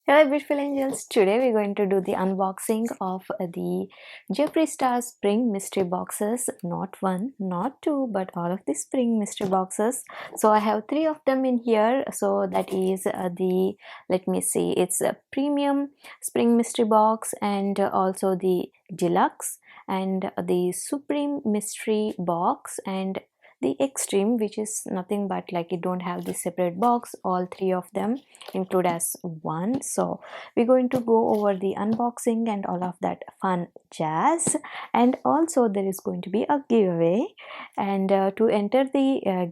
Hello beautiful angels, today we're going to do the unboxing of the Jeffree Star Spring Mystery Boxes. Not one, not two, but all of the Spring Mystery Boxes. So I have three of them in here. So that is let me see, it's a Premium Spring Mystery Box and also the Deluxe and the Supreme Mystery Box and the Extreme, which is nothing but like it don't have the separate box. All three of them include as one. So we're going to go over the unboxing and all of that fun jazz, and also there is going to be a giveaway. And to enter the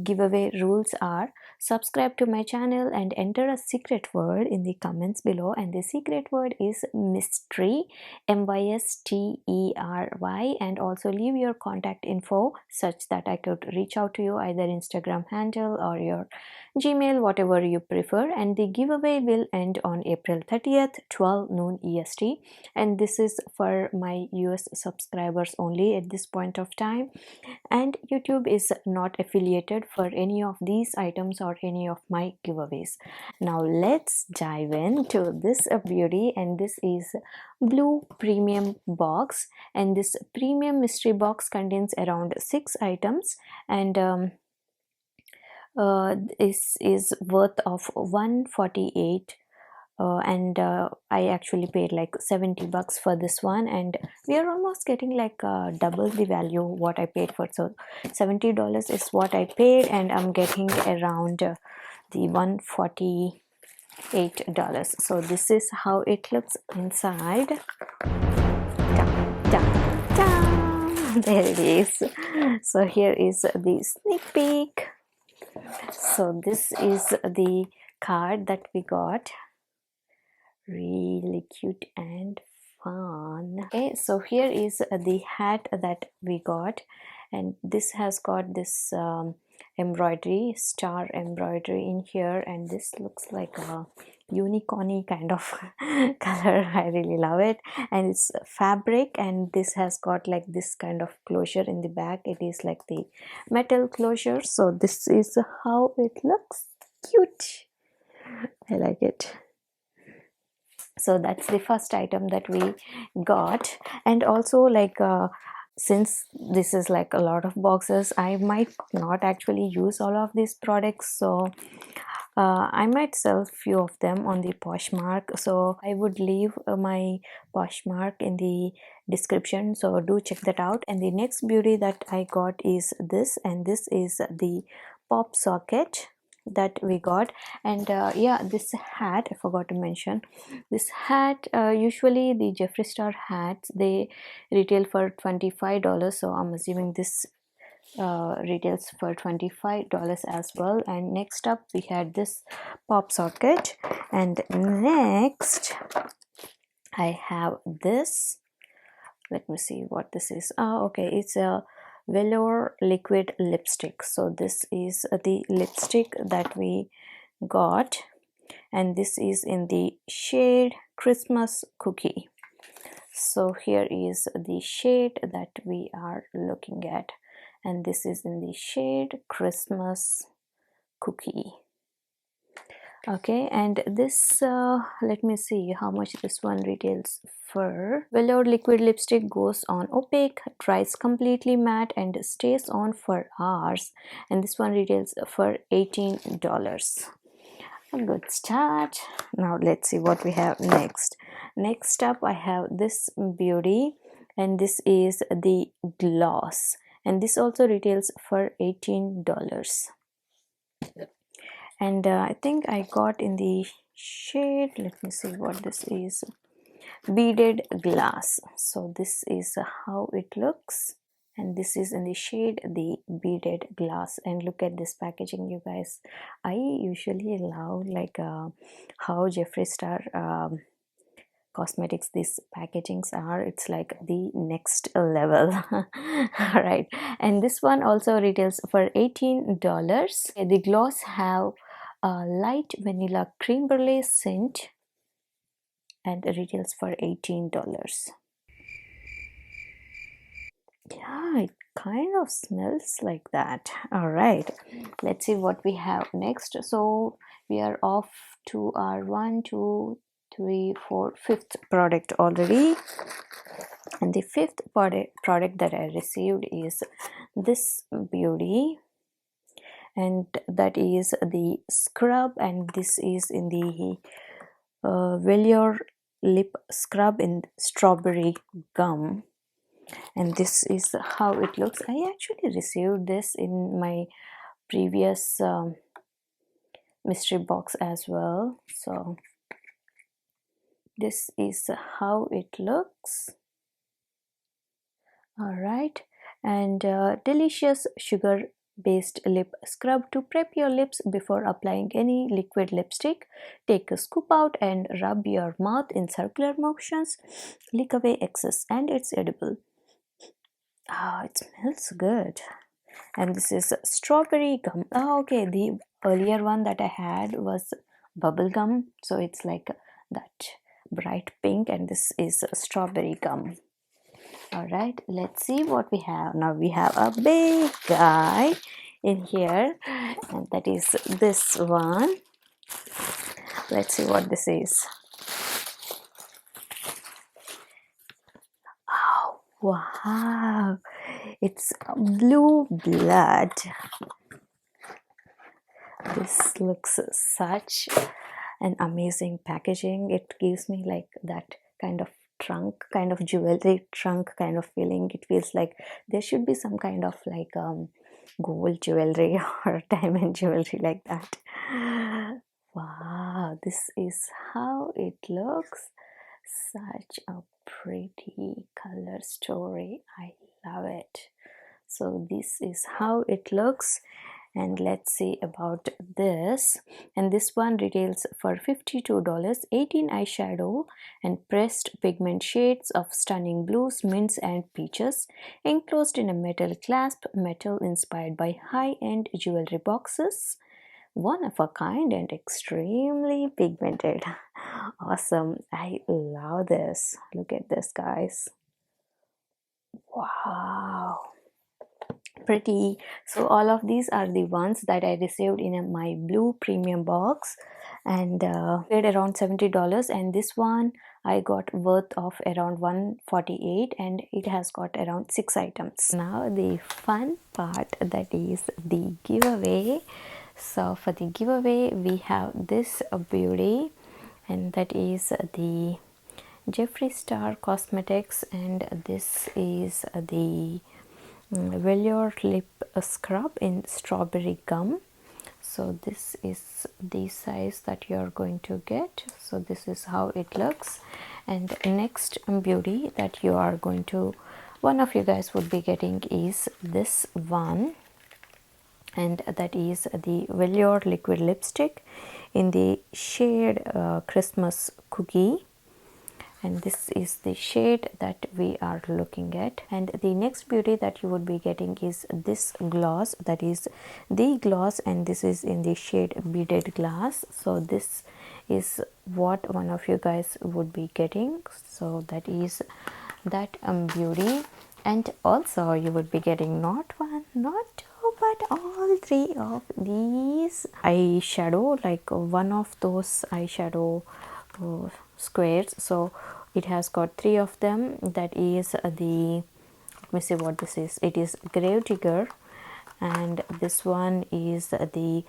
giveaway rules are: subscribe to my channel and enter a secret word in the comments below, and the secret word is mystery, mystery, and also leave your contact info such that I could reach out to you, either Instagram handle or your Gmail, whatever you prefer. And the giveaway will end on April 30th, 12 noon EST, and this is for my US subscribers only at this point of time, and YouTube is not affiliated for any of these items or any of my giveaways. Now let's dive into this beauty, and this is blue premium box, and this premium mystery box contains around 6 items, and this is worth of 148, and I actually paid like 70 bucks for this one, and we are almost getting like double the value what I paid for. So $70 is what I paid, and I'm getting around the $148. So this is how it looks inside. Ta, ta, ta. There it is. So here is the sneak peek. So this is the card that we got. Really cute and fun. Okay, so here is the hat that we got, and this has got this embroidery, star embroidery in here, and this looks like a unicorny kind of color. I really love it, and it's fabric, and this has got like this kind of closure in the back. It is like the metal closure. So this is how it looks. Cute. I like it. So that's the first item that we got. And also like since this is like a lot of boxes, I might not actually use all of these products, so I might sell few of them on the Poshmark. So I would leave my Poshmark in the description, so do check that out. And the next beauty that I got is this, and this is the pop socket that we got. And yeah, this hat I forgot to mention. This hat, usually the Jeffree Star hats, they retail for $25, so I'm assuming this retails for $25 as well. And next up we had this pop socket, and next I have this. Let me see what this is. Okay, it's a velour liquid lipstick. So this is the lipstick that we got, and this is in the shade Christmas Cookie. So here is the shade that we are looking at, and this is in the shade Christmas Cookie. Okay, and this let me see how much this one retails for. Velour liquid lipstick goes on opaque, dries completely matte, and stays on for hours, and this one retails for $18. A good start. Now let's see what we have next. Next up I have this beauty, and this is the gloss, and this also retails for $18. And I think I got in the shade, let me see what this is, beaded glass. So this is how it looks, and this is in the shade the beaded glass. And look at this packaging, you guys. I usually love like how Jeffree Star cosmetics these packagings are. It's like the next level. All right, and this one also retails for $18. The gloss have a light vanilla cream brulee scent, and retails for $18. Yeah, it kind of smells like that. All right, let's see what we have next. So we are off to our 1 2 3 4 fifth product already. And the fifth product that I received is this beauty, and that is the scrub, and this is in the velour lip scrub in strawberry gum, and this is how it looks. I actually received this in my previous mystery box as well. So this is how it looks. All right, and delicious sugar based lip scrub to prep your lips before applying any liquid lipstick. Take a scoop out and rub your mouth in circular motions. Lick away excess, and it's edible. It smells good. And this is strawberry gum. Okay, the earlier one that I had was bubble gum, so it's like that bright pink, and this is strawberry gum. All right, let's see what we have. Now we have a big guy in here, and that is this one. Let's see what this is. Oh, wow, it's blue blood. This looks such an amazing packaging. It gives me like that kind of trunk, kind of jewelry trunk kind of feeling. It feels like there should be some kind of like gold jewelry or diamond jewelry like that. Wow, this is how it looks. Such a pretty color story. I love it. So this is how it looks. And let's see about this. And this one retails for $52. 18 eyeshadow and pressed pigment shades of stunning blues, mints and peaches, enclosed in a metal clasp, metal inspired by high-end jewelry boxes. One of a kind and extremely pigmented. Awesome. I love this. Look at this, guys. Wow, pretty. So all of these are the ones that I received in my blue premium box, and paid around $70, and this one I got worth of around $148, and it has got around 6 items. Now the fun part, that is the giveaway. So for the giveaway we have this beauty, and that is the Jeffree Star Cosmetics, and this is the velour lip scrub in strawberry gum. So this is the size that you are going to get. So this is how it looks. And next beauty that you are going to, one of you guys would be getting, is this one, and that is the velour liquid lipstick in the shade Christmas Cookie, and this is the shade that we are looking at. And the next beauty that you would be getting is this gloss, that is the gloss, and this is in the shade Beaded Glass. So this is what one of you guys would be getting. So that is that beauty. And also you would be getting not one, not two, but all 3 of these eyeshadow, like one of those eyeshadow squares. So it has got 3 of them. That is the, let me see what this is. It is Grave Digger, and this one is the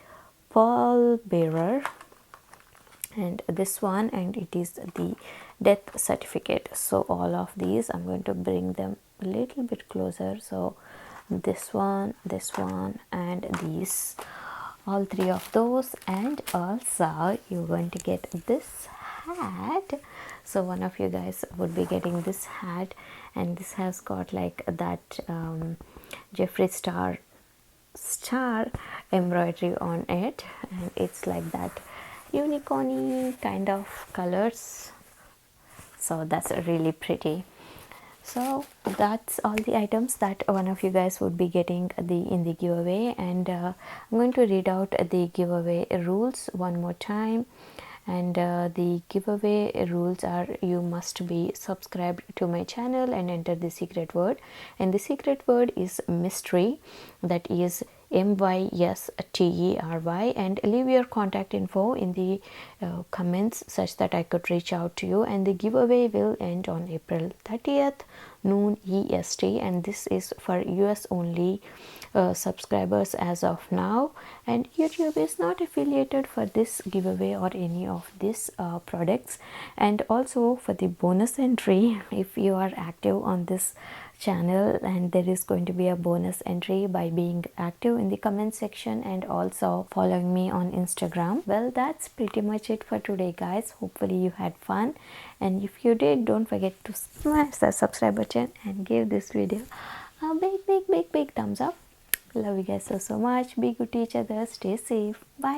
Pall Bearer, and this one, and it is the Death Certificate. So all of these, I'm going to bring them a little bit closer. So this one, and these, all 3 of those. And also you're going to get this hat. So one of you guys would be getting this hat, and this has got like that Jeffree Star embroidery on it, and it's like that unicorny kind of colors. So that's really pretty. So that's all the items that one of you guys would be getting in the giveaway. And I'm going to read out the giveaway rules one more time. And the giveaway rules are: you must be subscribed to my channel and enter the secret word, and the secret word is mystery. That is MYSTERY, and leave your contact info in the comments such that I could reach out to you. And the giveaway will end on April 30th noon EST, and this is for US only subscribers as of now, and YouTube is not affiliated for this giveaway or any of these products. And also for the bonus entry, if you are active on this channel, and there is going to be a bonus entry by being active in the comment section and also following me on Instagram. Well, that's pretty much it for today, guys. Hopefully you had fun, and if you did, don't forget to smash the subscribe button and give this video a big thumbs up. Love you guys so much. Be good to each other. Stay safe. Bye.